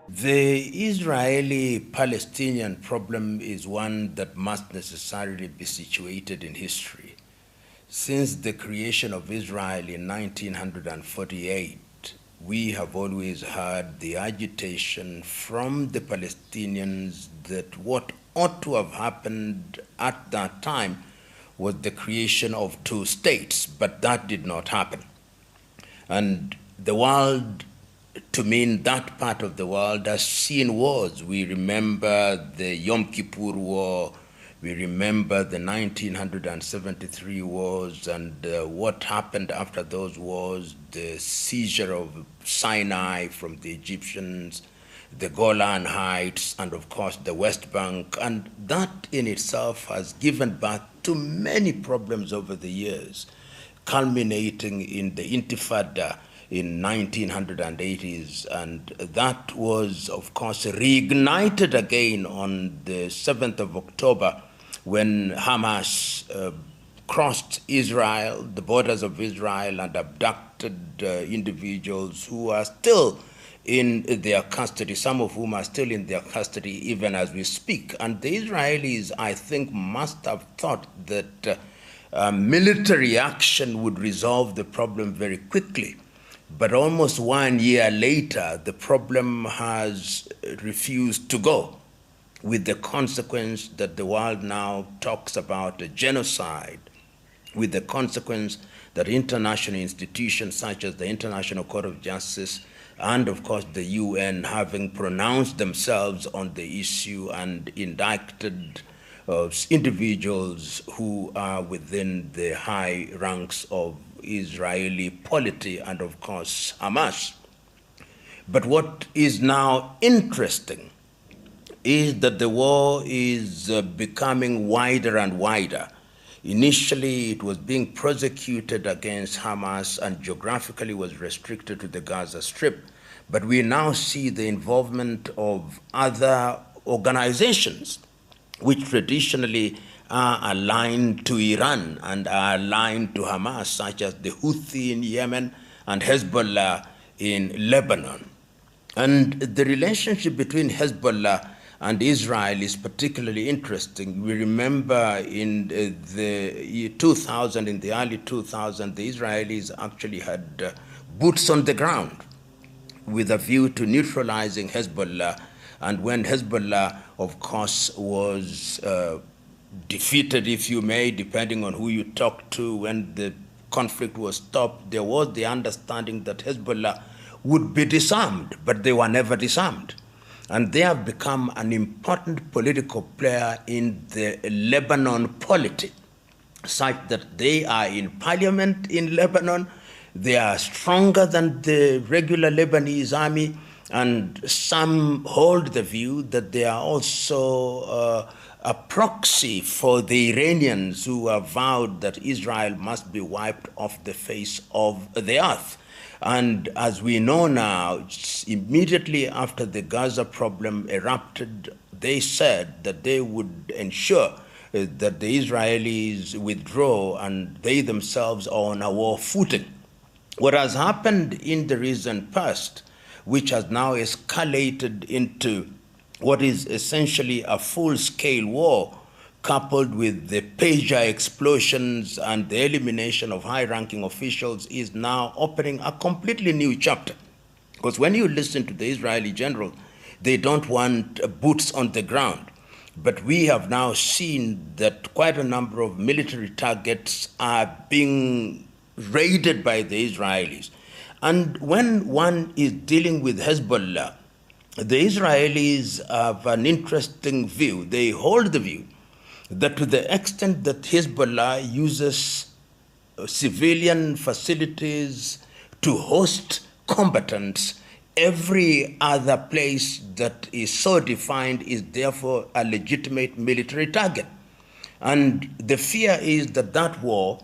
The Israeli-Palestinian problem is one that must necessarily be situated in history. Since the creation of Israel in 1948, we have always heard the agitation from the Palestinians that what ought to have happened at that time was the creation of two states, but that did not happen. And the world, to mean that part of the world, has seen wars. We remember the Yom Kippur War, we remember the 1973 wars and what happened after those wars, the seizure of Sinai from the Egyptians, the Golan Heights, and of course the West Bank. And that in itself has given birth to many problems over the years, culminating in the Intifada in 1980s, and that was, of course, reignited again on the 7th of October when Hamas crossed Israel, the borders of Israel, and abducted individuals who are still in their custody, some of whom are still in their custody even as we speak. And the Israelis, I think, must have thought that military action would resolve the problem very quickly. But almost 1 year later, the problem has refused to go, with the consequence that the world now talks about a genocide, with the consequence that international institutions such as the International Court of Justice and, of course, the UN having pronounced themselves on the issue and indicted individuals who are within the high ranks of Israeli polity and, of course, Hamas. But what is now interesting is that the war is becoming wider and wider. Initially, it was being prosecuted against Hamas and geographically was restricted to the Gaza Strip. But we now see the involvement of other organizations which traditionally are aligned to Iran and are aligned to Hamas, such as the Houthi in Yemen and Hezbollah in Lebanon. And the relationship between Hezbollah and Israel is particularly interesting. We remember in the year 2000, in the early 2000s, the Israelis actually had boots on the ground with a view to neutralizing Hezbollah. And when Hezbollah, of course, was defeated, if you may, depending on who you talk to, when the conflict was stopped, there was the understanding that Hezbollah would be disarmed, but they were never disarmed. And they have become an important political player in the Lebanon polity, such that they are in parliament in Lebanon, they are stronger than the regular Lebanese army, and some hold the view that they are also a proxy for the Iranians who have vowed that Israel must be wiped off the face of the earth. And as we know now, immediately after the Gaza problem erupted, they said that they would ensure that the Israelis withdraw and they themselves are on a war footing. What has happened in the recent past, which has now escalated into what is essentially a full-scale war, coupled with the pager explosions and the elimination of high-ranking officials, is now opening a completely new chapter. Because when you listen to the Israeli general, they don't want boots on the ground. But we have now seen that quite a number of military targets are being raided by the Israelis. And when one is dealing with Hezbollah, the Israelis have an interesting view. They hold the view that to the extent that Hezbollah uses civilian facilities to host combatants, every other place that is so defined is therefore a legitimate military target. And the fear is that that war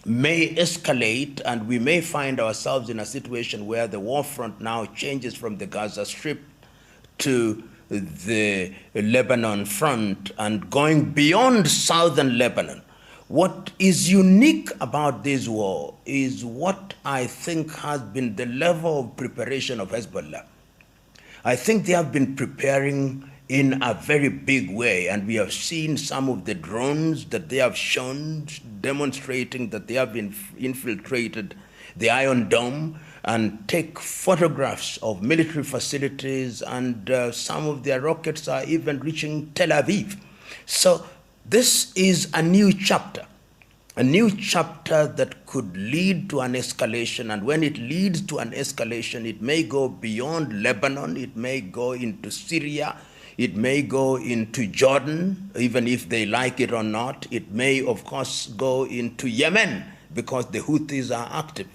may escalate and we may find ourselves in a situation where the war front now changes from the Gaza Strip to the Lebanon front and going beyond southern Lebanon. What is unique about this war is what I think has been the level of preparation of Hezbollah. I think they have been preparing in a very big way, and we have seen some of the drones that they have shown demonstrating that they have infiltrated the Iron Dome and take photographs of military facilities, and some of their rockets are even reaching Tel Aviv. So this is a new chapter that could lead to an escalation. And when it leads to an escalation, it may go beyond Lebanon, it may go into Syria, it may go into Jordan, even if they like it or not. It may, of course, go into Yemen because the Houthis are active.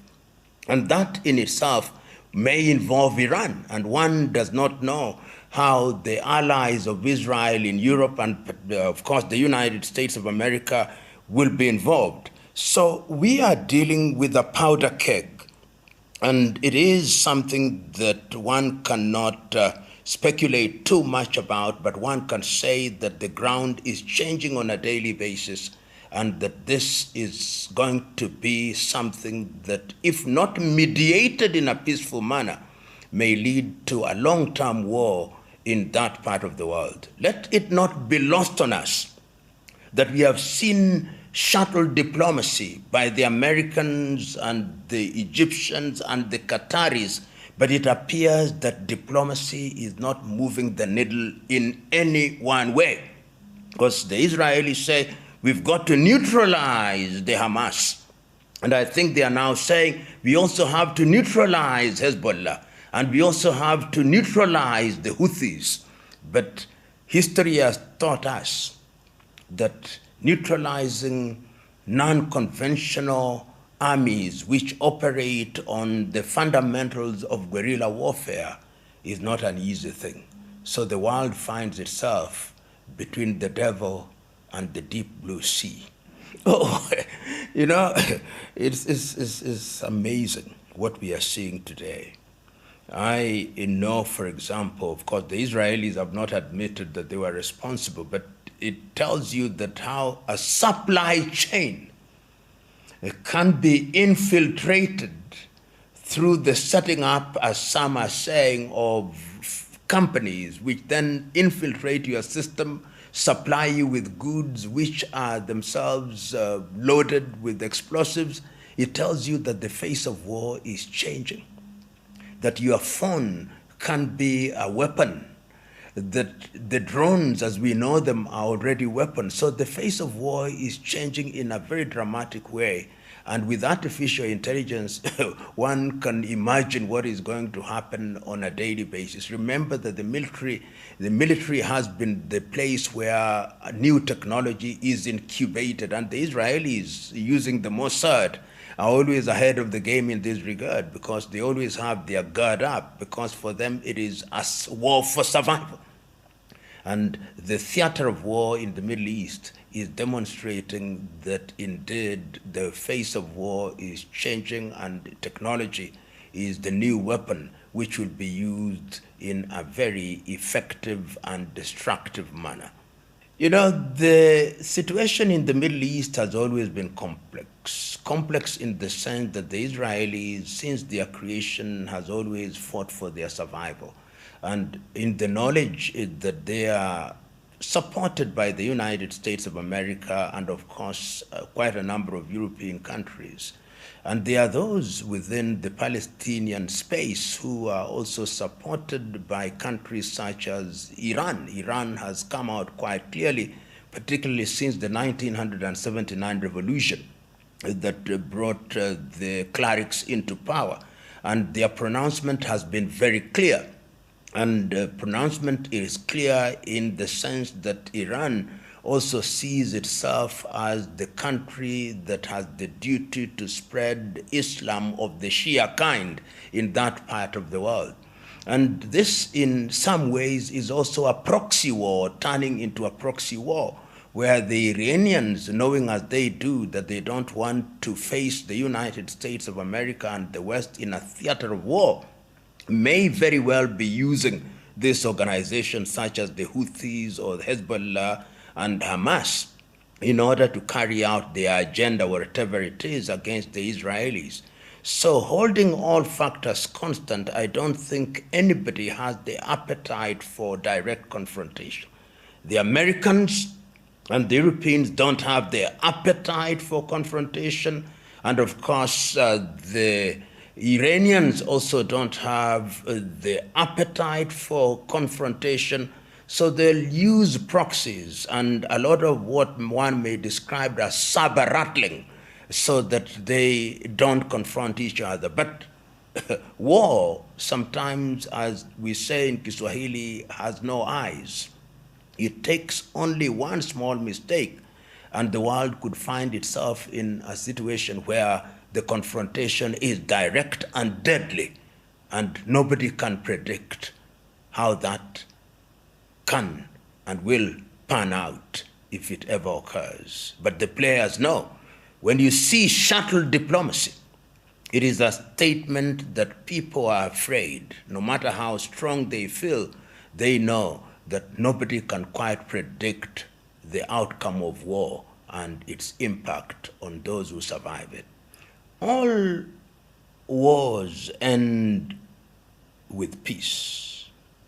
And that in itself may involve Iran. And one does not know how the allies of Israel in Europe and, of course, the United States of America will be involved. So we are dealing with a powder keg, and it is something that one cannot speculate too much about, but one can say that the ground is changing on a daily basis, and that this is going to be something that, if not mediated in a peaceful manner, may lead to a long-term war in that part of the world. Let it not be lost on us that we have seen shuttle diplomacy by the Americans and the Egyptians and the Qataris, but it appears that diplomacy is not moving the needle in any one way. Because the Israelis say, we've got to neutralize the Hamas. And I think they are now saying, we also have to neutralize Hezbollah, and we also have to neutralize the Houthis. But history has taught us that neutralizing non-conventional armies which operate on the fundamentals of guerrilla warfare is not an easy thing. So the world finds itself between the devil and the deep blue sea. Oh, you know, it's amazing what we are seeing today. I know, for example, of course, the Israelis have not admitted that they were responsible, but it tells you that how a supply chain can be infiltrated through the setting up, as some are saying, of companies which then infiltrate your system, supply you with goods which are themselves loaded with explosives. It tells you that the face of war is changing, that your phone can be a weapon, that the drones as we know them are already weapons. So the face of war is changing in a very dramatic way. And with artificial intelligence, one can imagine what is going to happen on a daily basis. Remember that the military has been the place where new technology is incubated, and the Israelis, using the Mossad, are always ahead of the game in this regard, because they always have their guard up, because for them it is a war for survival. And the theater of war in the Middle East is demonstrating that indeed the face of war is changing, and technology is the new weapon which will be used in a very effective and destructive manner. You know, the situation in the Middle East has always been complex. Complex in the sense that the Israelis, since their creation, has always fought for their survival. And in the knowledge that they are supported by the United States of America and, of course, quite a number of European countries. And there are those within the Palestinian space who are also supported by countries such as Iran. Iran has come out quite clearly, particularly since the 1979 revolution that brought the clerics into power. And their pronouncement has been very clear. And pronouncement is clear in the sense that Iran also sees itself as the country that has the duty to spread Islam of the Shia kind in that part of the world. And this, in some ways, is also a proxy war, turning into a proxy war, where the Iranians, knowing as they do that they don't want to face the United States of America and the West in a theater of war, may very well be using this organization such as the Houthis or the Hezbollah and Hamas in order to carry out their agenda, whatever it is, against the Israelis. So holding all factors constant, I don't think anybody has the appetite for direct confrontation. The Americans and the Europeans don't have the appetite for confrontation. And of course, the Iranians also don't have the appetite for confrontation. So they'll use proxies and a lot of what one may describe as saber rattling so that they don't confront each other. But war, sometimes, as we say in Kiswahili, has no eyes. It takes only one small mistake, and the world could find itself in a situation where the confrontation is direct and deadly, and nobody can predict how that can and will pan out if it ever occurs. But the players know. When you see shuttle diplomacy, it is a statement that people are afraid. No matter how strong they feel, they know that nobody can quite predict the outcome of war and its impact on those who survive it. All wars end with peace.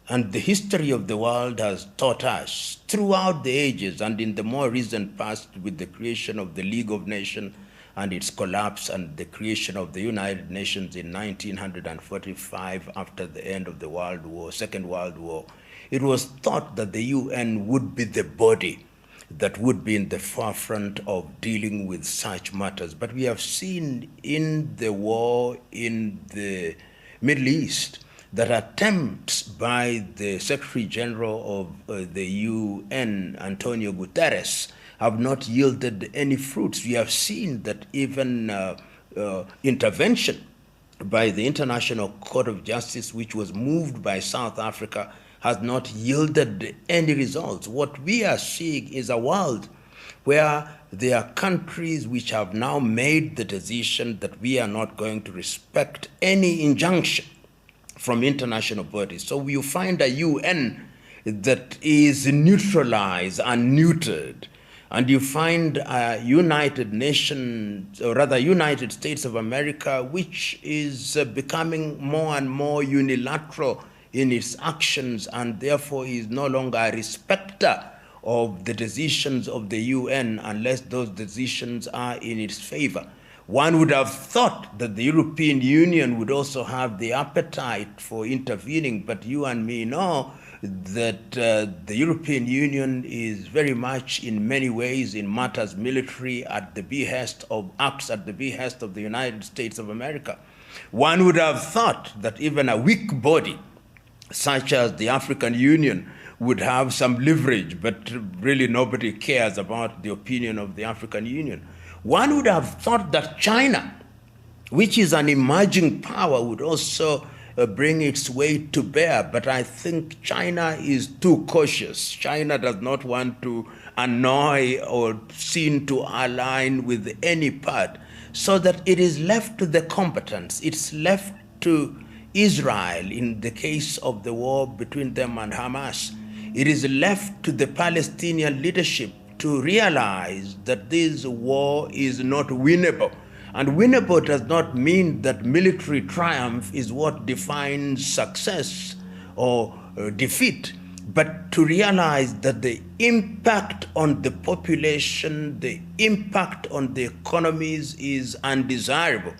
And the history of the world has taught us throughout the ages and in the more recent past with the creation of the League of Nations and its collapse and the creation of the United Nations in 1945 after the end of the Second World War, it was thought that the UN would be the body that would be in the forefront of dealing with such matters. But we have seen in the war in the Middle East that attempts by the Secretary General of the UN, Antonio Guterres, have not yielded any fruits. We have seen that even intervention by the International Court of Justice, which was moved by South Africa, has not yielded any results. What we are seeing is a world where there are countries which have now made the decision that we are not going to respect any injunction from international bodies. So you find a UN that is neutralized and neutered, and you find a United Nations, or rather United States of America, which is becoming more and more unilateral in its actions and therefore is no longer a respecter of the decisions of the UN unless those decisions are in its favor. One would have thought that the European Union would also have the appetite for intervening, but you and me know that the European Union is very much in many ways in matters military at the behest of the United States of America. One would have thought that even a weak body such as the African Union would have some leverage, but really nobody cares about the opinion of the African Union. One would have thought that China, which is an emerging power, would also bring its weight to bear, but I think China is too cautious. China does not want to annoy or seem to align with any part, so that it is left to the combatants. It's left to Israel in the case of the war between them and Hamas. It is left to the Palestinian leadership to realize that this war is not winnable. And winnable does not mean that military triumph is what defines success or defeat, but to realize that the impact on the population, the impact on the economies is undesirable,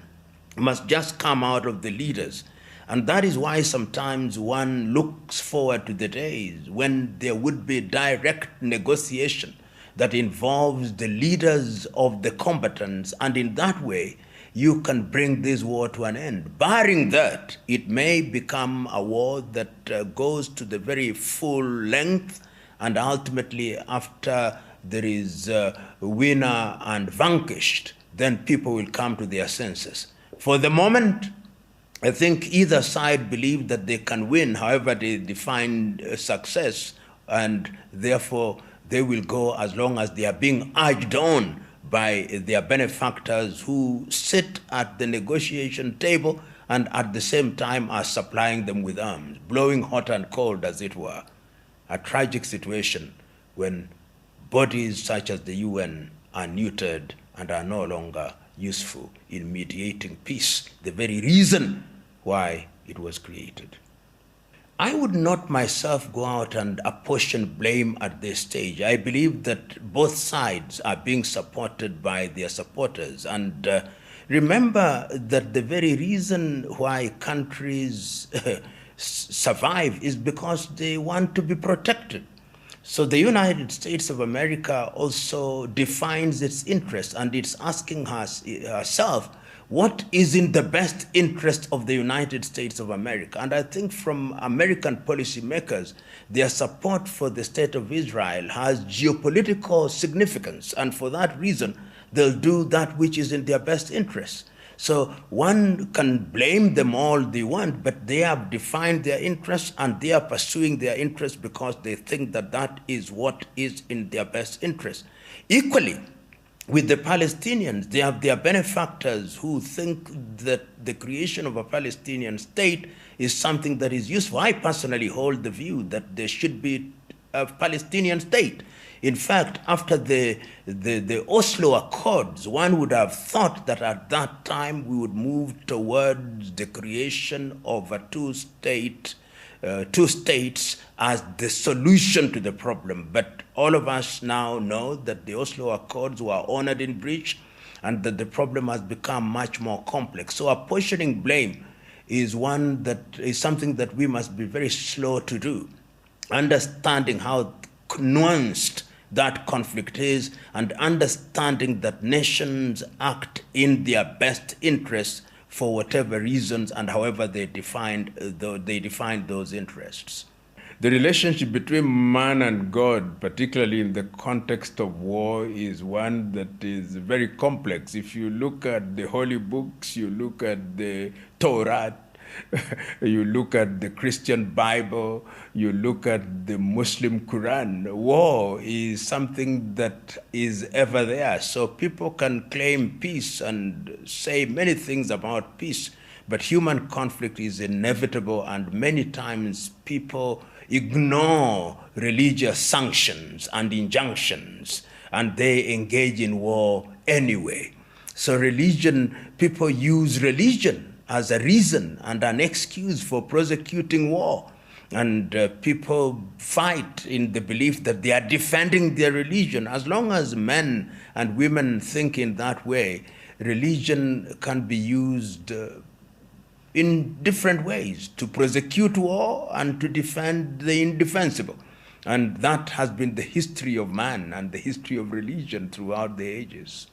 must just come out of the leaders. And that is why sometimes one looks forward to the days when there would be direct negotiation that involves the leaders of the combatants, and in that way, you can bring this war to an end. Barring that, it may become a war that goes to the very full length, and ultimately, after there is winner and vanquished, then people will come to their senses. For the moment, I think either side believe that they can win, however they define success, and therefore they will go as long as they are being urged on by their benefactors who sit at the negotiation table and at the same time are supplying them with arms, blowing hot and cold, as it were. A tragic situation when bodies such as the UN are neutered and are no longer useful in mediating peace, the very reason why it was created. I would not myself go out and apportion blame at this stage. I believe that both sides are being supported by their supporters. And remember that the very reason why countries survive is because they want to be protected. So the United States of America also defines its interests, and it's asking herself, what is in the best interest of the United States of America? And I think from American policymakers, their support for the state of Israel has geopolitical significance. And for that reason, they'll do that which is in their best interest. So one can blame them all they want, but they have defined their interests and they are pursuing their interests because they think that that is what is in their best interest. Equally, with the Palestinians, they have their benefactors who think that the creation of a Palestinian state is something that is useful. I personally hold the view that there should be a Palestinian state. In fact, after the Oslo Accords, one would have thought that at that time we would move towards the creation of a two states as the solution to the problem. But all of us now know that the Oslo Accords were honored in breach and that the problem has become much more complex. So apportioning blame is something that we must be very slow to do, understanding how nuanced that conflict is and understanding that nations act in their best interests for whatever reasons and however they define those interests. The relationship between man and God, particularly in the context of war, is one that is very complex. If you look at the holy books, you look at the Torah, you look at the Christian Bible, you look at the Muslim Quran, war is something that is ever there. So people can claim peace and say many things about peace, but human conflict is inevitable, and many times people ignore religious sanctions and injunctions, and they engage in war anyway. So people use religion as a reason and an excuse for prosecuting war. And people fight in the belief that they are defending their religion. As long as men and women think in that way, religion can be used in different ways to prosecute war and to defend the indefensible. And that has been the history of man and the history of religion throughout the ages.